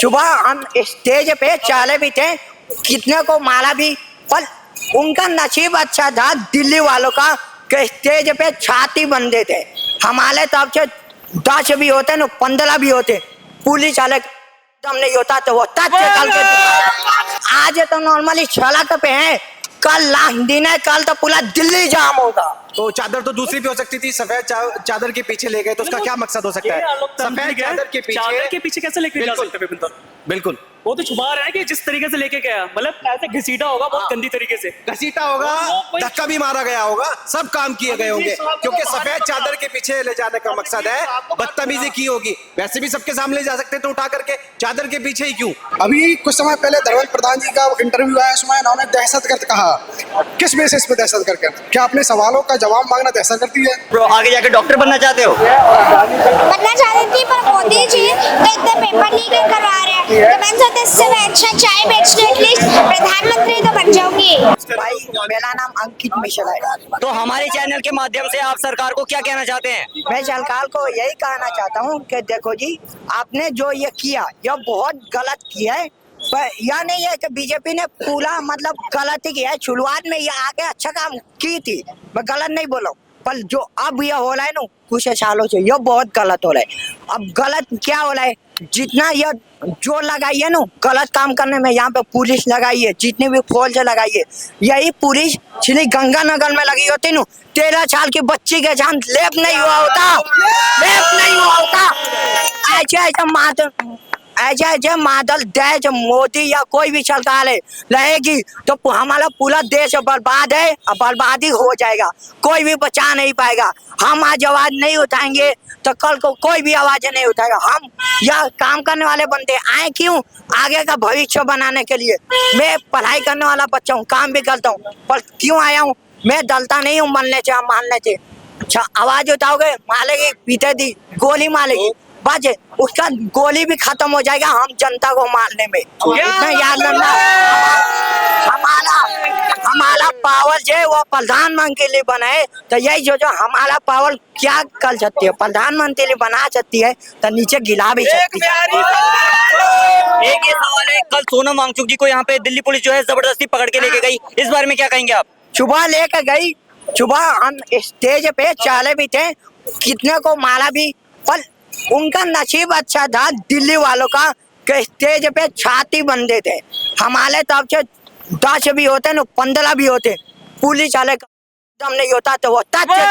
सुबह हम स्टेज पे चले भी थे, कितने को मारा भी, पर उनका नसीब अच्छा था दिल्ली वालों का कि स्टेज पे छाती बंधे थे। हमारे तरफ से 10 भी होते न 15 भी होते, पुलिस वाले दम नहीं होता तो वो टच से कल के आज तो नॉर्मली सड़क पे है, कल लास्ट दिन है, कल तो पूरा दिल्ली जाम होगा। तो चादर तो दूसरी भी हो सकती थी, सफेद चादर के पीछे ले गए तो उसका क्या मकसद हो सकता है? सफेद चादर के पीछे कैसे लेके जा सकते हैं? बिल्कुल वो तो छुपा रहा है कि जिस तरीके से लेके गया, मतलब ऐसे घसीटा होगा बहुत गंदी तरीके से, घसीटा होगा, धक्का भी मारा गया होगा, सब काम किए गए होंगे, क्योंकि सफेद चादर के पीछे ले जाने का मकसद है। बदतमीजी की होगी, वैसे भी सबके सामने ले जा सकते तो उठा करके, चादर के पीछे ही क्यों? अभी कुछ समय पहले धर्मेंद्र प्रधान जी का इंटरव्यू आया, उसमें इन्होंने दहशतगर्द कहा। किस बेसिस पे दहशतगर्द? क्या अपने सवालों का जवाब मांगना दहशतगर्दी है? तो आगे जाके डॉक्टर बनना चाहते हो? बनना चाहती थी, पर मोदी जी तो इतने पेपर लीक करवा रहे हैं, तो मैंने सोचा इससे मैं अच्छा चाय बेचने एटलीस्ट प्रधानमंत्री तो बन जाऊंगी। भाई मेरा नाम अंकित मिश्रा है। तो हमारे चैनल के माध्यम से आप सरकार को क्या कहना चाहते हैं? मैं सरकार को यही कहना चाहता हूँ कि देखो जी, आपने जो ये किया यह बहुत गलत किया है, पर यह नहीं है कि बीजेपी ने पूरा मतलब गलत ही किया है। शुरुआत में ये आगे अच्छा काम की थी, मैं गलत नहीं बोला, पर जो अब यह हो रहा है ना कुछ सालों से, यह बहुत गलत हो रहा है। अब गलत क्या हो रहा है, जितना यह जोर लगाइए ना गलत काम करने में, यहाँ पे पुलिस लगाई है, जितनी भी फौज लगाई है, यही पुलिस श्री गंगानगर में लगी होती ना, 13 साल की बच्ची के साथ लेप नहीं हुआ होता, लेप नहीं हुआ होता। ऐसे मादल देश मोदी या कोई भी सरकार रहेगी तो हमारा पूरा देश बर्बाद है, बर्बादी हो जाएगा, कोई भी बचा नहीं पाएगा। हम आज आवाज नहीं उठाएंगे तो कल को कोई भी आवाज नहीं उठाएगा। हम यह काम करने वाले बंदे आए क्यों? आगे का भविष्य बनाने के लिए। मैं पढ़ाई करने वाला बच्चा हूँ, काम भी करता हूँ, पर क्यों आया हूँ? मैं डलता नहीं हूँ मरने से, हम मारने से। अच्छा आवाज उठाओगे, मारेगी, पीटे दी, गोली मारेगी, बाजे उसका गोली भी खत्म हो जाएगा हम जनता को मारने में। इतना याद रखना, हमारा पावर जो है वो प्रधानमंत्री बने, तो यही जो हमारा पावर क्या कर सकती है, प्रधानमंत्री बना सकती है तो नीचे गिला भी सकती है। एक ये सवाल है, कल सोनम वांगचुक जी को यहाँ पे दिल्ली पुलिस जो है जबरदस्ती पकड़ के लेके गई, इस बारे में क्या कहेंगे आप? सुबह लेकर गई, सुबह हम स्टेज पे चले भी थे, कितने को मारा भी, पर उनका नसीब अच्छा था दिल्ली वालों का कि स्टेज पे छाती बंधे थे। हमारे तरफ से 10 भी होते न 15 भी होते, पुलिस वाले का दम नहीं होता तो वो टच से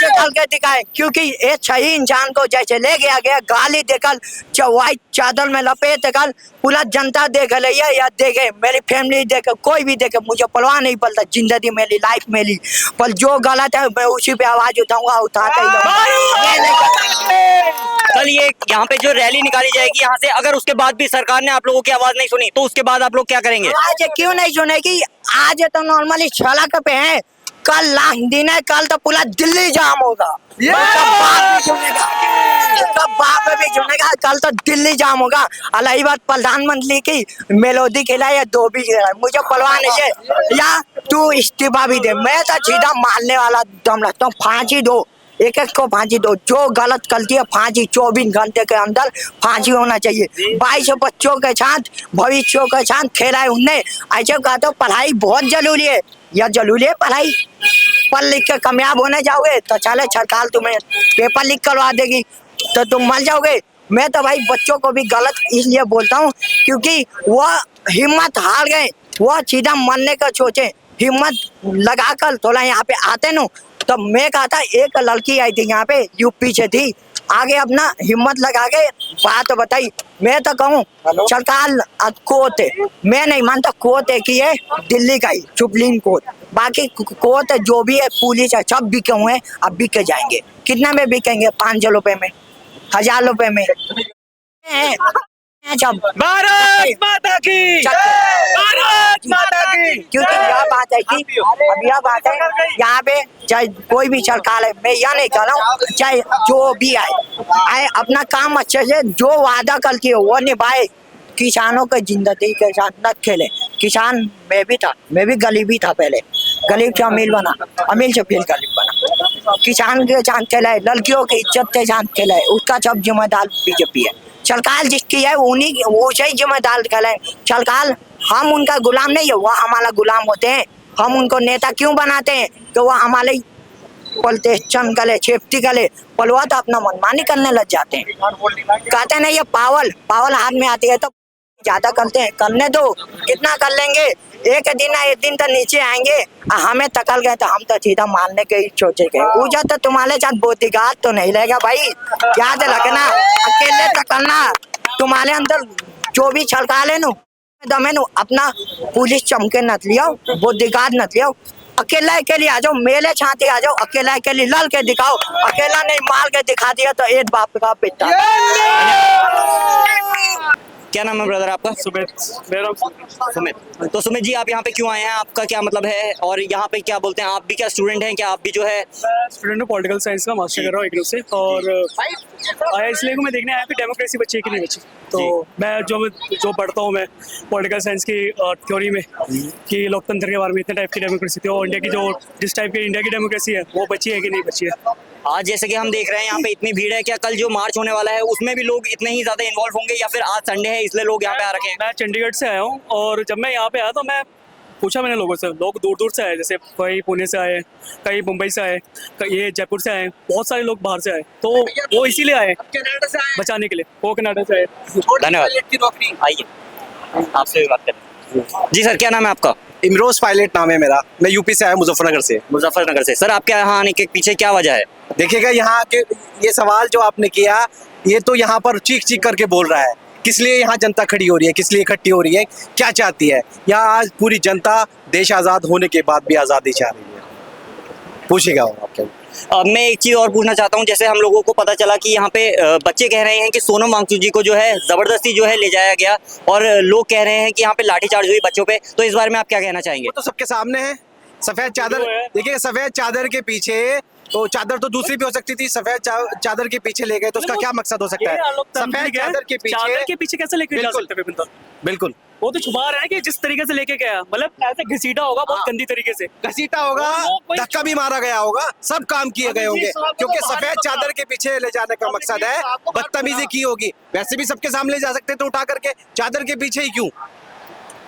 चल के दिखाए, क्योंकि एक सही इंसान को जैसे ले गया गया, गाली देकर व्हाइट चादर में लपेट कर पूरा जनता देख रही है या देखे, मेरी फैमिली देखे, कोई भी देखे, मुझे परवाह नहीं पड़ता, जिंदगी मेरी लाइफ मेरी, पर जो गलत है मैं उसी पे आवाज उठाऊंगा, उठाते ही कल ये यहाँ पे जो रैली निकाली जाएगी यहाँ से, अगर उसके बाद भी सरकार ने आप लोगों की आवाज नहीं सुनी तो उसके बाद आप लोग क्या करेंगे? आज क्यों नहीं सुनेगी? आज तो नॉर्मली सड़क पे है, कल लास्ट दिन है, कल तो पूरा दिल्ली जाम होगा, बाप भी सुनेगा, कल तो दिल्ली जाम होगा। अलग बात प्रधानमंत्री की मेलोडी खिलाए या दो भी खिलाए, मुझे परवाह नहीं है, या तू इस्तीफा भी दे, मैं तो सीधा मारने वाला दम रखता हूँ, फांसी दो, एक एक को फांसी दो, जो गलत करती है फांसी, 24 घंटे के अंदर फांसी होना चाहिए। 22 बच्चों के साथ भविष्य के साथ खेला है उनने। ऐसे कहा तो पढ़ाई बहुत जरूरी है, यह जरूरी है पढ़ाई, पढ़ लिख के कामयाब होने जाओगे तो चले सरकार तुम्हें पेपर लीक करवा देगी तो तुम मर जाओगे। मैं तो भाई बच्चों को भी गलत इसलिए बोलता हूँ क्योंकि वह हिम्मत हार गए, वह सीधा मरने का सोचे, हिम्मत लगाकर थोड़ा यहाँ पे आते न, तो मैं कहा था एक लड़की आई थी यहाँ पे यूपी से थी, आगे अपना हिम्मत लगा के बात बताई। मैं तो कहूँ सरकार कोर्ट है, मैं नहीं मानता, कोर्ट है कि ये दिल्ली का ही सुप्रीम कोर्ट, बाकी कोर्ट जो भी है पुलिस है सब बिके हुए हैं, अब बिके जाएंगे। कितने में बिकेंगे? 500 रुपए में, 1000 रुपए में सब। भारत माता की, भारत माता की। क्योंकि यह बात है कि अब यह बात है यहाँ पे चाहे कोई भी सरकार है, मैं यह नहीं कह रहा हूँ चाहे जो भी आए अपना काम अच्छे से जो वादा करती है वो निभाए, किसानों के जिंदगी के साथ न खेले। किसान मैं भी था, मैं भी गरीब ही था, पहले गरीब से अमीर बना, अमीर से फिर गरीब बना, किसान के साथ खेला है, लड़कियों की इज्जत के साथ खेला है, उसका सब जिम्मेदार बीजेपी है। छलकाल जिसकी है उन्हीं उसे ही जिम्मेदार ठहराए। छलकाल हम उनका गुलाम नहीं है, वह हमारा गुलाम होते हैं। हम उनको नेता क्यों बनाते हैं कि वह हमारे पॉलिटिशियन गले सेफ्टी गले पलवा तो अपना मनमानी करने लग जाते हैं। कहते हैं ना ये पावल हाथ में आती है तो ज्यादा करते हैं, करने दो, कितना कर लेंगे, एक दिन तो नीचे आएंगे। हमें तकल गए तो हम तो सीधा मारने के ही सोचे गए। पूछा तो तुम्हारे साथ बोतीगार तो नहीं रहेगा भाई, याद रखना, अकेले तकलना, तुम्हारे अंदर जो भी छलका ले नु दमे नु, अपना पुलिस चमके न लियो, बोतीगार न लियो, अकेला अकेले आ जाओ, मेले छाते आ जाओ, अकेला अकेले लड़ के दिखाओ, अकेला नहीं मार के दिखा दिया तो एक बाप का पिता। क्या नाम है ब्रदर आपका? सुमित, मेरा सुमित। तो सुमित जी, आप यहाँ पे क्यों आए हैं, आपका क्या मतलब है, और यहाँ पे क्या बोलते हैं, आप भी क्या स्टूडेंट हैं, क्या आप भी जो है? स्टूडेंट हूँ, पॉलिटिकल साइंस का मास्टर कर रहा हूँ इग्नू से, और आया इसलिए मैं देखने आया कि डेमोक्रेसी बची है कि नहीं बची। तो मैं जो पढ़ता हूँ मैं पॉलिटिकल साइंस की थ्योरी में कि लोकतंत्र के बारे में इतने टाइप की डेमोक्रेसी थी, और इंडिया की जो जिस टाइप की इंडिया की डेमोक्रेसी है वो बची है कि नहीं बची है। आज जैसे कि हम देख रहे हैं यहाँ पे इतनी भीड़ है, क्या कल जो मार्च होने वाला है उसमें भी लोग इतने ही ज्यादा इन्वॉल्व होंगे, या फिर आज संडे है इसलिए लोग यहाँ पे आ रखे हैं? मैं चंडीगढ़ से आया हूँ, और जब मैं यहाँ पे आया तो मैं पूछा मैंने लोगों से, लोग दूर दूर से आए, जैसे कई पुणे से आए, कई मुंबई से आए, कई ये जयपुर से आए, बहुत सारे लोग बाहर से आए, तो वो इसीलिए आए बचाने के लिए, वो कनाडा से आए। धन्यवाद, आइए आपसे भी बात करें। जी सर, क्या नाम है आपका? इमरोज पायलट नाम है मेरा, मैं यूपी से आया, मुजफ्फरनगर से। मुजफ्फरनगर से। सर, आपके यहाँ आने के पीछे क्या वजह है? देखिएगा यहाँ के ये सवाल जो आपने किया, ये तो यहाँ पर चीख चीख करके बोल रहा है, किस लिए यहाँ जनता खड़ी हो रही है, किस लिए इकट्ठी हो रही है, क्या चाहती है। यहाँ आज पूरी जनता देश आज़ाद होने के बाद भी आज़ादी चाह रही है, पूछेगा आपके। मैं एक चीज़ और पूछना चाहता हूँ, जैसे हम लोगों को पता चला कि यहाँ पे बच्चे कह रहे हैं कि सोनम वांगचुक जी को जो है ज़बरदस्ती जो है ले जाया गया, और लोग कह रहे हैं कि यहाँ पे लाठीचार्ज हुई बच्चों पे, तो इस बारे में आप क्या कहना चाहेंगे? वो तो सबके सामने है, सफेद चादर, देखिए सफेद चादर के पीछे, तो चादर तो दूसरी भी हो सकती थी, सफेद चादर के पीछे ले गए तो उसका क्या मकसद हो सकता है? सफेद चादर के पीछे कैसे लेके जा सकते हैं? बिल्कुल, वो तो छुपा रहे हैं कि जिस तरीके से लेके गया, मतलब ऐसे घसीटा होगा बहुत गंदी तरीके से, घसीटा होगा, धक्का भी मारा गया होगा, सब काम किए गए होंगे, क्योंकि सफेद चादर के पीछे ले जाने का मकसद है बदतमीजी की होगी। वैसे भी सबके सामने ले जा सकते तो उठा करके, चादर के पीछे ही क्यों?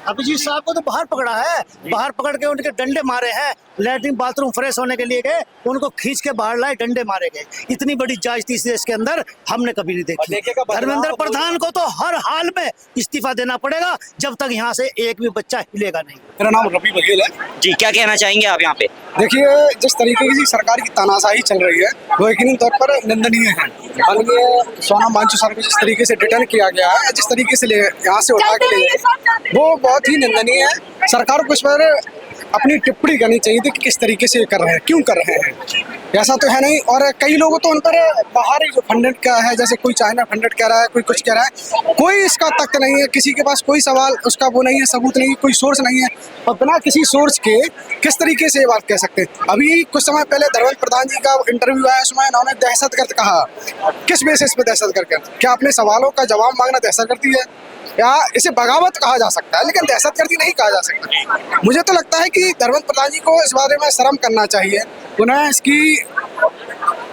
अभिजीत साहब को तो बाहर पकड़ा है, बाहर पकड़ के उनके डंडे मारे हैं, लैट्रिन बाथरूम फ्रेश होने के लिए गए, उनको खींच के बाहर लाए, डंडे मारे गए। इतनी बड़ी जांच थी इस देश के अंदर हमने कभी नहीं देखी। धर्मेंद्र प्रधान को तो हर हाल में इस्तीफा देना पड़ेगा, जब तक यहाँ से एक भी बच्चा हिलेगा नहीं। मेरा नाम रवि बघेल है। जी, क्या कहना चाहेंगे आप यहाँ पे? देखिए, जिस तरीके की सरकार की तानाशाही चल रही है वो यकीनी तौर पर निंदनीय है। माननीय सोनम वांगचुक सर को जिस तरीके से डिटेन किया गया है, जिस तरीके से यहाँ से उठा के ले गए, वो बहुत ही निंदनीय है। सरकार को इस पर अपनी टिप्पणी करनी चाहिए थी कि किस तरीके से कर रहे हैं, क्यों कर रहे हैं, ऐसा तो है नहीं। और कई लोगों तो उन पर बाहर ही जो फंडेड का है, जैसे कोई चाइना फंडेड कह रहा है, कोई कुछ कह रहा है, कोई इसका तथ्य नहीं है, किसी के पास कोई सवाल उसका वो नहीं है, सबूत नहीं है, कोई सोर्स नहीं है, और बिना किसी सोर्स के किस तरीके से ये बात कह सकते हैं। अभी कुछ समय पहले धर्मेंद्र प्रधान जी का इंटरव्यू आया, उसमें इन्होंने दहशतगर्द कहा। किस बेसिस पे दहशतगर्द? क्या अपने सवालों का जवाब मांगना दहशतगर्दी है? या इसे बगावत कहा जा सकता है, लेकिन दहशतगर्दी नहीं कहा जा सकता। मुझे तो लगता है कि धर्मेंद्र प्रधान जी को इस बारे में शर्म करना चाहिए, उन्हें इसकी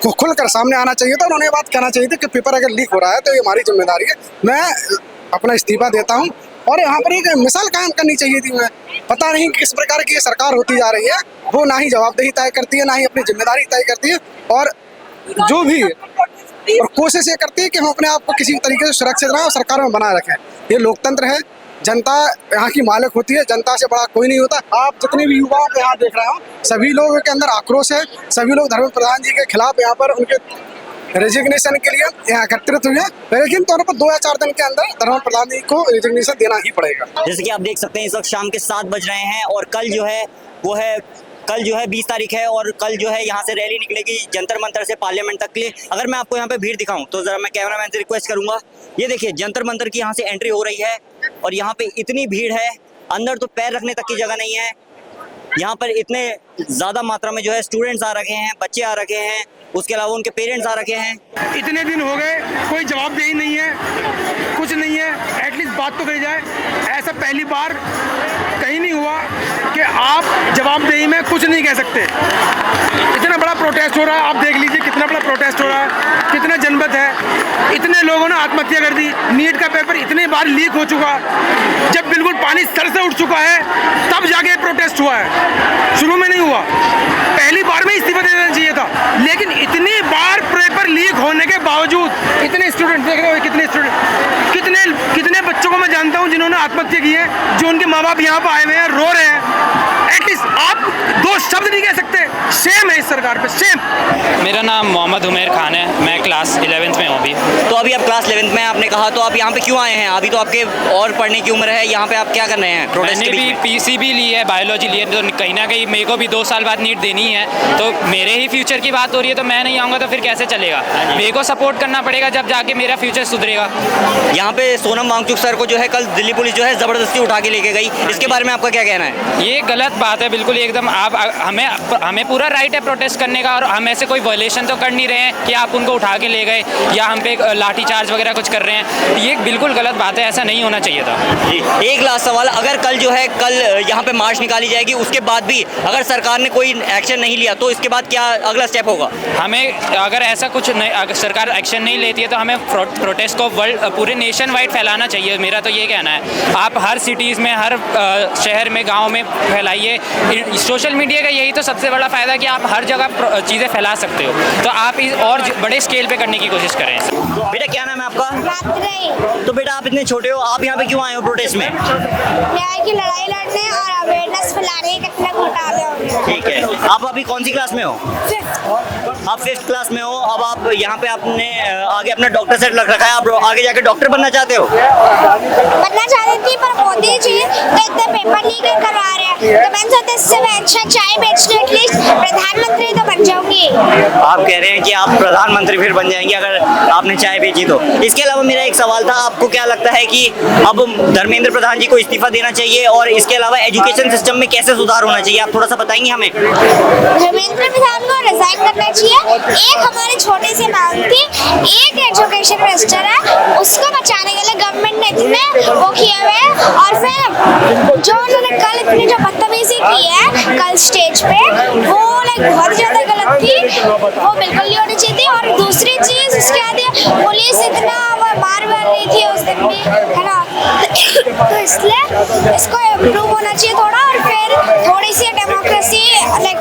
को खुलकर सामने आना चाहिए था। उन्होंने बात कहना चाहिए थी कि पेपर अगर लीक हो रहा है तो ये हमारी जिम्मेदारी है, मैं अपना इस्तीफा देता हूँ। और यहाँ पर एक मिसाल कायम करनी चाहिए थी। मैं पता नहीं किस प्रकार की ये सरकार होती जा रही है, वो ना ही जवाबदेही तय करती है, ना ही अपनी जिम्मेदारी तय करती है, और जो भी और कोशिश ये करती है कि हम अपने आप को किसी तरीके से सुरक्षित रहें और सरकार में बनाए रखें। ये लोकतंत्र है, जनता यहाँ की मालिक होती है, जनता से बड़ा कोई नहीं होता। आप जितने भी युवाओं को यहाँ देख रहे हो, सभी लोगों के अंदर आक्रोश है, सभी लोग धर्मेंद्र प्रधान जी के खिलाफ यहाँ पर उनके रेजिग्नेशन के लिए यहाँ एकत्रित हुए हैं। लेकिन तौर पर 2 या 4 दिन के अंदर धर्मेंद्र प्रधान जी को रेजिग्नेशन देना ही पड़ेगा। जैसे कि आप देख सकते हैं इस वक्त शाम के 7 बज रहे हैं, और कल जो है 20 तारीख है, और कल जो है यहाँ से रैली निकलेगी जंतर मंतर से पार्लियामेंट तक के लिए। अगर मैं आपको यहाँ पे भीड़ दिखाऊं तो जरा मैं कैमरामैन से रिक्वेस्ट करूंगा, ये देखिए जंतर मंतर की यहाँ से एंट्री हो रही है, और यहाँ पे इतनी भीड़ है, अंदर तो पैर रखने तक की जगह नहीं है। यहाँ पर इतने ज्यादा मात्रा में जो है स्टूडेंट्स आ रखे हैं, बच्चे आ रखे हैं, उसके अलावा उनके पेरेंट्स आ रखे हैं। इतने दिन हो गए, कोई जवाबदेही नहीं है, कुछ नहीं है, एटलीस्ट बात तो कही जाए। ऐसा पहली बार कहीं नहीं हुआ कि आप जवाबदेही में कुछ नहीं कह सकते। इतना बड़ा प्रोटेस्ट हो रहा है, आप देख लीजिए कितना बड़ा प्रोटेस्ट हो रहा है, कितना जनमत है। इतने लोगों ने आत्महत्या कर दी, नीट का पेपर इतने बार लीक हो चुका, जब बिल्कुल पानी सर से उठ चुका है तब जाके प्रोटेस्ट हुआ है, शुरू में नहीं हुआ। पहली बार में इस्तीफा दे देना चाहिए था, लेकिन इतनी बार पेपर लीक होने के बावजूद इतने स्टूडेंट देख रहे हो, कितने स्टूडेंट, कितने बच्चों को मैं जानता हूँ जिन्होंने आत्महत्या की है, जो उनके माँ बाप यहाँ पर आए हुए हैं, रो रहे हैं। एटलीस्ट आप दो शब्द नहीं कह सकते, सेम है इस सरकार पे, सेम। मेरा नाम मोहम्मद उमेर खान है, मैं क्लास 11th में हूँ अभी। तो अभी आप क्लास 11th में, आपने कहा, तो आप यहाँ पे क्यों आए हैं? अभी तो आपके और पढ़ने की उम्र है, यहाँ पे आप क्या कर रहे हैं? प्रोटेस्ट मैंने के भी बीच में? पीसीबी ली है, बायोलॉजी ली है, तो कहीं ना कहीं मेरे को भी 2 साल बाद नीट देनी है, तो मेरे ही फ्यूचर की बात हो रही है, तो मैं नहीं आऊँगा तो फिर कैसे चलेगा? मेरे को सपोर्ट करना पड़ेगा, जब जाके मेरा फ्यूचर सुधरेगा। यहाँ पे सोनम वांगचुक सर को जो है कल दिल्ली पुलिस जो है ज़बरदस्ती उठा के लेके गई, इसके बारे में आपका क्या कहना है? ये गलत बात है बिल्कुल एकदम। आप हमें पूरा राइट है प्रोटेस्ट करने का, और हम ऐसे कोई वायलेशन तो कर नहीं रहे हैं कि आप उनको उठा के ले गए या हम पे लाठी चार्ज वगैरह कुछ कर रहे हैं। ये बिल्कुल गलत बात है, ऐसा नहीं होना चाहिए था। जी, एक लास्ट सवाल, अगर कल जो है यहाँ पे मार्च निकाली जाएगी, उसके बाद भी अगर सरकार ने कोई एक्शन नहीं लिया तो इसके बाद क्या अगला स्टेप होगा? हमें अगर ऐसा कुछ नहीं, अगर सरकार एक्शन नहीं लेती है तो हमें प्रोटेस्ट को पूरे नेशन वाइड फैलाना चाहिए। मेरा तो ये कहना है, आप हर सिटीज़ में, हर शहर में, गांव में फैलाइए। सोशल मीडिया का यही तो सबसे बड़ा फ़ायदा है कि आप हर जगह चीज़ें फैला सकते हो, तो आप इस और बड़े स्केल पे करने की कोशिश करें। बेटा क्या नाम है आपका? रात्रि तो बेटा आप इतने छोटे हो, आप यहाँ पे क्यों आए हो प्रोटेस्ट में? न्याय की लड़ाई लड़ने और अवेयरनेस फैलाने के कितने घोटाले हो गए। ठीक है, आप अभी कौन सी क्लास में हो? आप 5th क्लास में हो। अब आप यहाँ पे आपने आगे अपना डॉक्टर सेट रख रखा है, आप आगे जाके डॉक्टर बनना चाहते हो? बनना चाहती थी, पर मोदी जी तो इतने पेपर लीक करवा रहे हैं, तो मैंने सोचा इससे मैं अच्छा चाय बेचने एटलीस्ट प्रधानमंत्री तो बन जाऊंगी। आप कह रहे हैं कि आप प्रधानमंत्री फिर बन जाएंगे अगर आपने चाय बेची तो। इसके अलावा मेरा एक सवाल था, आपको क्या लगता है कि अब धर्मेंद्र प्रधान जी को इस्तीफा देना चाहिए, और इसके अलावा एजुकेशन सिस्टम में कैसे सुधार होना चाहिए, आप थोड़ा सा बताएंगे हमें? धर्मेंद्र प्रधान को रिजाइन करना चाहिए। एक हमारी छोटी सी मांग थी, एक एजुकेशन मिनिस्टर है, उसको बचाने के लिए गवर्नमेंट ने इतने वो किए हुए हैं, और फिर जो उन्होंने कल इतनी जो बदतमीजी की है कल स्टेज पे, वो बहुत ज्यादा गलत थी, वो बिल्कुल नहीं होनी चाहिए थी। और दूसरी चीज उसके आगे पुलिस इतना मार रही थी उस दिन भी, है ना, तो इसलिए इसको इम्प्रूव होना चाहिए थोड़ा, और फिर थोड़ी सी डेमोक्रेसी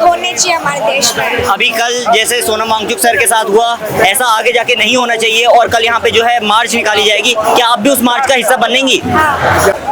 होनी चाहिए हमारे देश में। अभी कल जैसे सोनम वांगचुक सर के साथ हुआ, ऐसा आगे जाके नहीं होना चाहिए, और कल यहाँ पे जो है मार्च निकाली जाएगी, क्या आप भी उस मार्च का हिस्सा बनेंगी? हाँ।